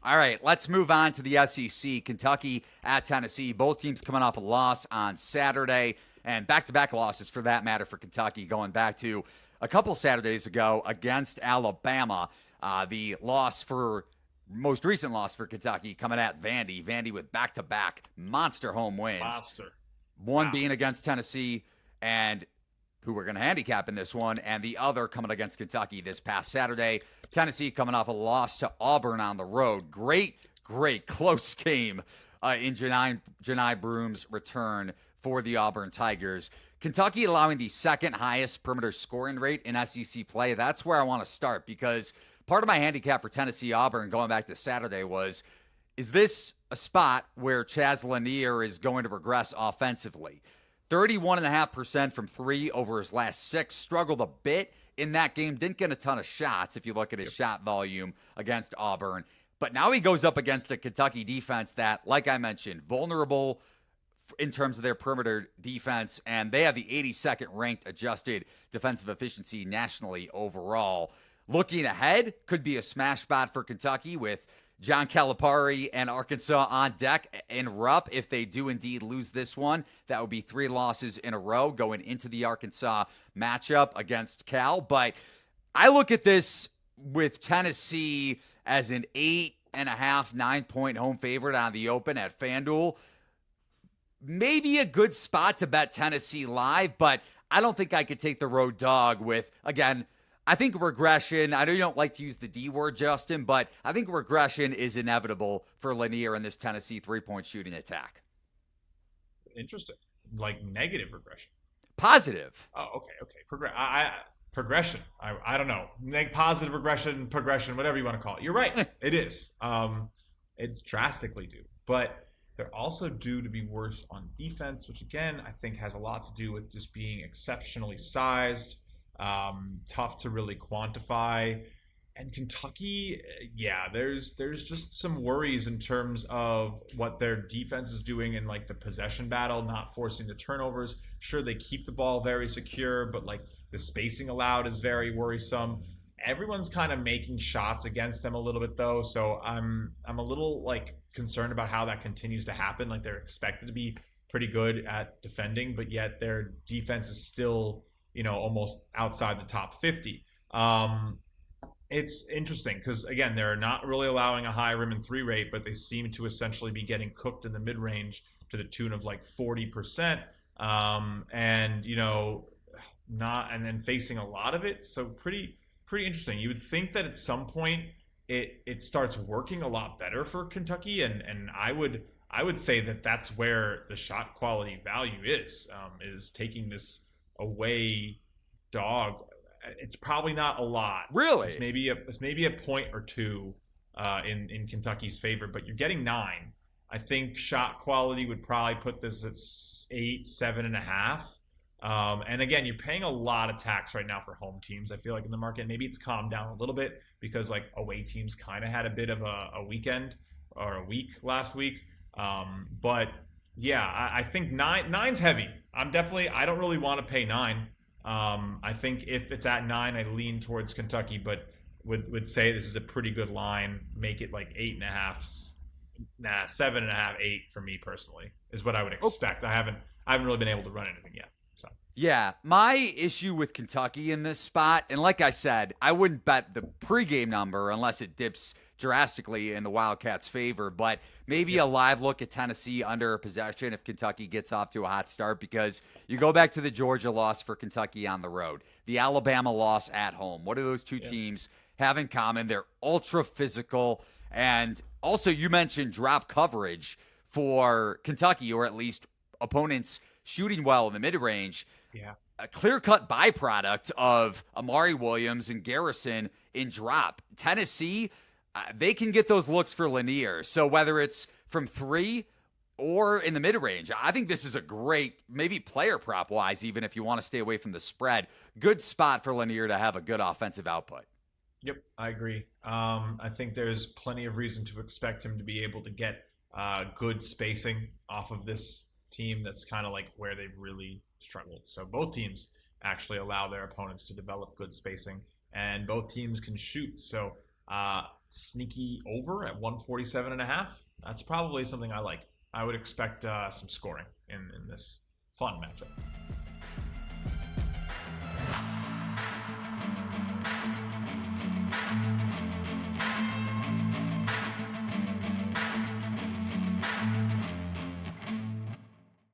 All right, let's move on to the SEC. Kentucky at Tennessee. Both teams coming off a loss on Saturday, and back-to-back losses for that matter for Kentucky, going back to a couple Saturdays ago against Alabama. The most recent loss for Kentucky coming at Vandy. Vandy with back-to-back monster home wins. Monster. One being against Tennessee, and who we're going to handicap in this one, and the other coming against Kentucky this past Saturday. Tennessee coming off a loss to Auburn on the road. Great close game in Janai Broom's return for the Auburn Tigers. Kentucky allowing the second highest perimeter scoring rate in SEC play. That's where I want to start, because part of my handicap for Tennessee-Auburn going back to Saturday was, is this a spot where Chaz Lanier is going to regress offensively? 31.5% from three over his last six. Struggled a bit in that game. Didn't get a ton of shots if you look at his shot volume against Auburn. But now he goes up against a Kentucky defense that, like I mentioned, vulnerable in terms of their perimeter defense, and they have the 82nd ranked adjusted defensive efficiency nationally overall. Looking ahead, could be a smash spot for Kentucky with John Calipari and Arkansas on deck in Rupp. If they do indeed lose this one, that would be 3 losses in a row going into the Arkansas matchup against Cal. But I look at this with Tennessee as an 8.5, 9-point home favorite on the open at FanDuel. Maybe a good spot to bet Tennessee live, but I don't think I could take the road dog with, again, I think regression, I know you don't like to use the D word, Justin, but I think regression is inevitable for Lanier in this Tennessee three-point shooting attack. Interesting. Like negative regression. Positive. Oh, okay. Progression. I don't know. Positive regression, progression, whatever you want to call it. You're right. It is. It's drastically due. But they're also due to be worse on defense, which, again, I think has a lot to do with just being exceptionally sized. Tough to really quantify. And Kentucky, yeah, there's just some worries in terms of what their defense is doing in like the possession battle, not forcing the turnovers. Sure, they keep the ball very secure, but like the spacing allowed is very worrisome. Everyone's kind of making shots against them a little bit though, so I'm a little like concerned about how that continues to happen. Like they're expected to be pretty good at defending, but yet their defense is still, almost outside the top 50. It's interesting because, again, they're not really allowing a high rim and three rate, but they seem to essentially be getting cooked in the mid-range to the tune of like 40%. And then facing a lot of it. So pretty interesting. You would think that at some point it starts working a lot better for Kentucky. And I would say that that's where the shot quality value is taking this away dog. It's probably not a lot. Really? It's maybe a point or two in Kentucky's favor, but you're getting 9. I think shot quality would probably put this at 8, 7.5. And again, you're paying a lot of tax right now for home teams. I feel like in the market, maybe it's calmed down a little bit because like away teams kind of had a bit of a weekend or a week last week. But yeah, I think 9's heavy. I don't really want to pay 9. I think if it's at 9, I lean towards Kentucky, but would say this is a pretty good line. Make it like 8.5, 7.5, 8 for me personally is what I would expect. I haven't really been able to run anything yet. So yeah, my issue with Kentucky in this spot, and like I said, I wouldn't bet the pregame number unless it dips drastically in the Wildcats' favor, but maybe a live look at Tennessee under a possession if Kentucky gets off to a hot start, because you go back to the Georgia loss for Kentucky on the road, the Alabama loss at home. What do those two teams have in common? They're ultra physical, and also you mentioned drop coverage for Kentucky, or at least opponents shooting well in the mid-range. Yeah. A clear-cut byproduct of Amari Williams and Garrison in drop. Tennessee, they can get those looks for Lanier. So whether it's from 3 or in the mid-range, I think this is a great, maybe player prop-wise, even if you want to stay away from the spread, good spot for Lanier to have a good offensive output. Yep, I agree. I think there's plenty of reason to expect him to be able to get good spacing off of this team. That's kind of like where they've really struggled. So both teams actually allow their opponents to develop good spacing, and both teams can shoot. So Sneaky over at 147.5. That's probably something I like. I would expect some scoring in this fun matchup.